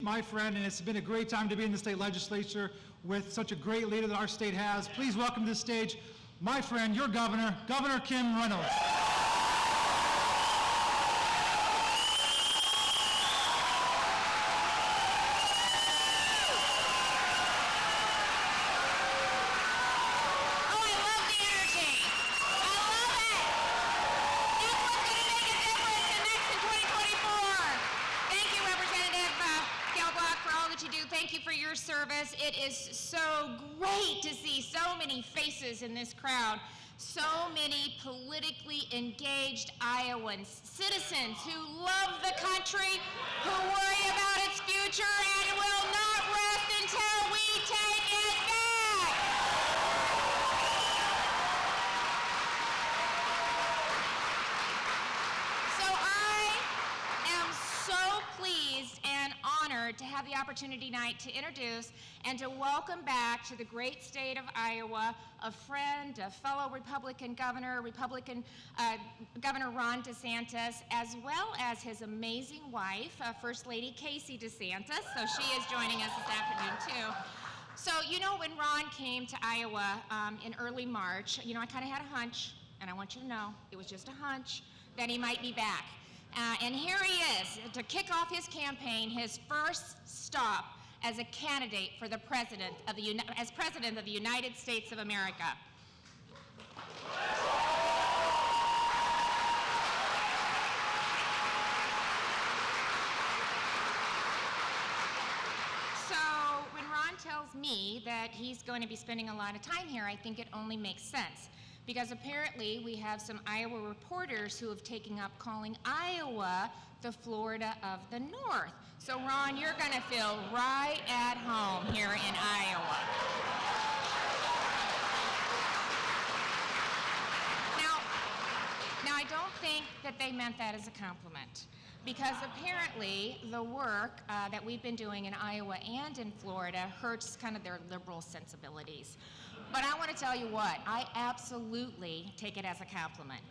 my friend, and it's been a great time to be in the state legislature with such a great leader that our state has. Please welcome to the stage my friend, your governor, Governor Kim Reynolds. Thank you for your service. It is so great to see so many faces in this crowd, so many politically engaged Iowans, citizens who love the country, who worry about its future, and will not rest until we take it back. So I am so pleased and honored to have the opportunity tonight to introduce and to welcome back to the great state of Iowa a friend, a fellow Republican governor, Governor Ron DeSantis, as well as his amazing wife, First Lady Casey DeSantis. So she is joining us this afternoon too. So, you know, when Ron came to Iowa in early March, you know, I kind of had a hunch, and I want you to know it was just a hunch, that he might be back. And here he is to kick off his campaign, his first stop as a candidate for the President of the United States of America. So when Ron tells me that he's going to be spending a lot of time here, I think it only makes sense. Because apparently we have some Iowa reporters who have taken up calling Iowa the Florida of the North. So Ron, you're going to feel right at home here in Iowa. Now I don't think that they meant that as a compliment. Because apparently the work that we've been doing in Iowa and in Florida hurts kind of their liberal sensibilities. But I want to tell you what, I absolutely take it as a compliment.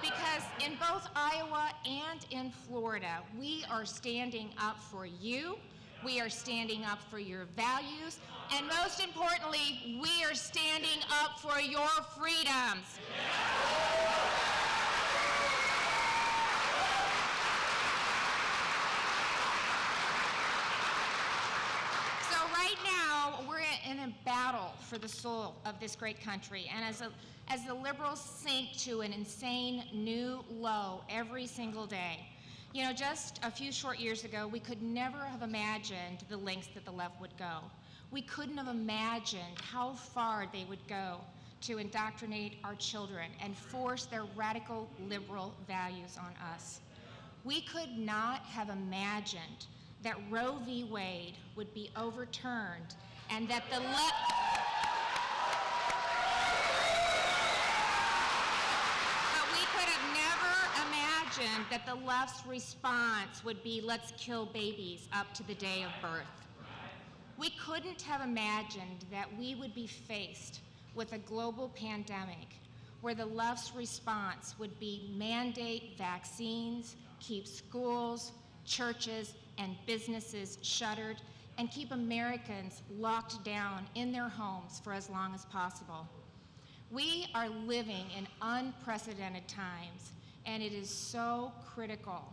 Because in both Iowa and in Florida, we are standing up for you, we are standing up for your values, and most importantly, we are standing up for your freedoms. Right now, we're in a battle for the soul of this great country, and as the liberals sink to an insane new low every single day. You know, just a few short years ago, we could never have imagined the lengths that the left would go. We couldn't have imagined how far they would go to indoctrinate our children and force their radical liberal values on us. We could not have imagined that Roe v. Wade would be overturned and that the But we could have never imagined that the left's response would be, let's kill babies up to the day of birth. We couldn't have imagined that we would be faced with a global pandemic where the left's response would be mandate vaccines, keep schools, churches, and businesses shuttered, and keep Americans locked down in their homes for as long as possible. We are living in unprecedented times, and it is so critical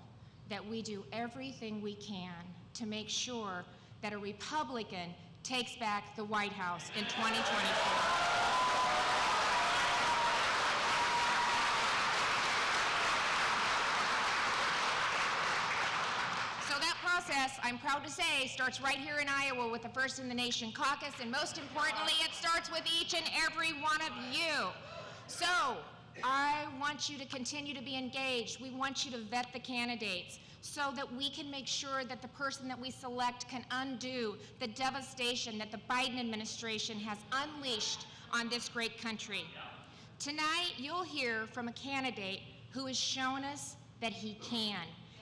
that we do everything we can to make sure that a Republican takes back the White House in 2024. Process, I'm proud to say, starts right here in Iowa with the First in the Nation caucus, and most importantly, it starts with each and every one of you. So I want you to continue to be engaged. We want you to vet the candidates so that we can make sure that the person that we select can undo the devastation that the Biden administration has unleashed on this great country. Tonight, you'll hear from a candidate who has shown us that he can.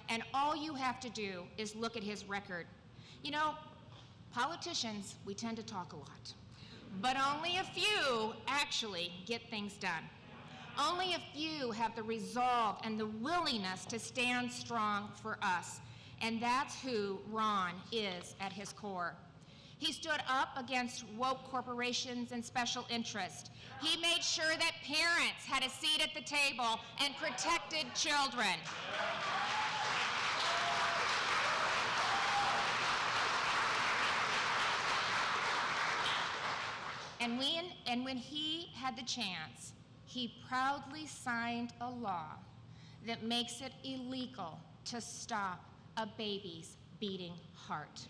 And all you have to do is look at his record. You know, politicians, we tend to talk a lot, but only a few actually get things done. Only a few have the resolve and the willingness to stand strong for us. And that's who Ron is at his core. He stood up against woke corporations and special interests. He made sure that parents had a seat at the table and protected children. And when he had the chance, he proudly signed a law that makes it illegal to stop a baby's beating heart.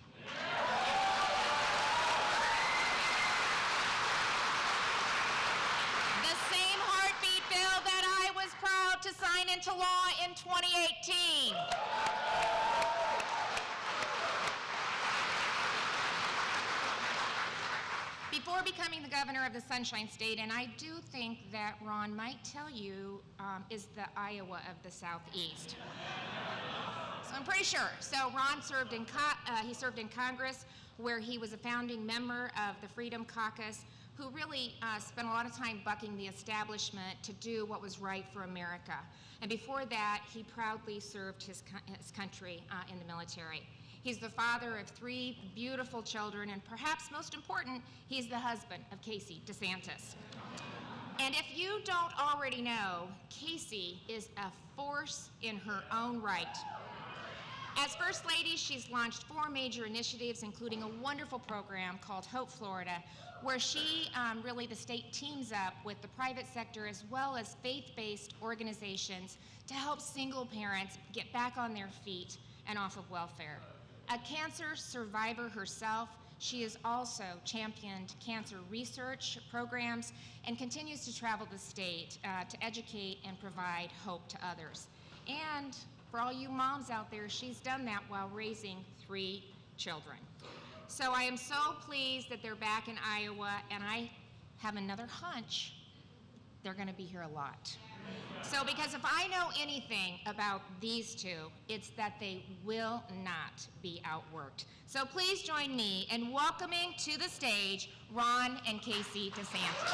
The same heartbeat bill that I was proud to sign into law in 2018. Before becoming the governor of the Sunshine State, and I do think that Ron might tell you, is the Iowa of the Southeast. So I'm pretty sure. So Ron served in Congress, where he was a founding member of the Freedom Caucus, who really spent a lot of time bucking the establishment to do what was right for America. And before that, he proudly served his country in the military. He's the father of 3 beautiful children, and perhaps most important, he's the husband of Casey DeSantis. And if you don't already know, Casey is a force in her own right. As First Lady, she's launched 4 major initiatives, including a wonderful program called Hope Florida, where she, the state teams up with the private sector as well as faith-based organizations to help single parents get back on their feet and off of welfare. A cancer survivor herself, she has also championed cancer research programs and continues to travel the state to educate and provide hope to others. And for all you moms out there, she's done that while raising 3 children. So I am so pleased that they're back in Iowa, and I have another hunch they're going to be here a lot. So because if I know anything about these 2, it's that they will not be outworked. So please join me in welcoming to the stage Ron and Casey DeSantis.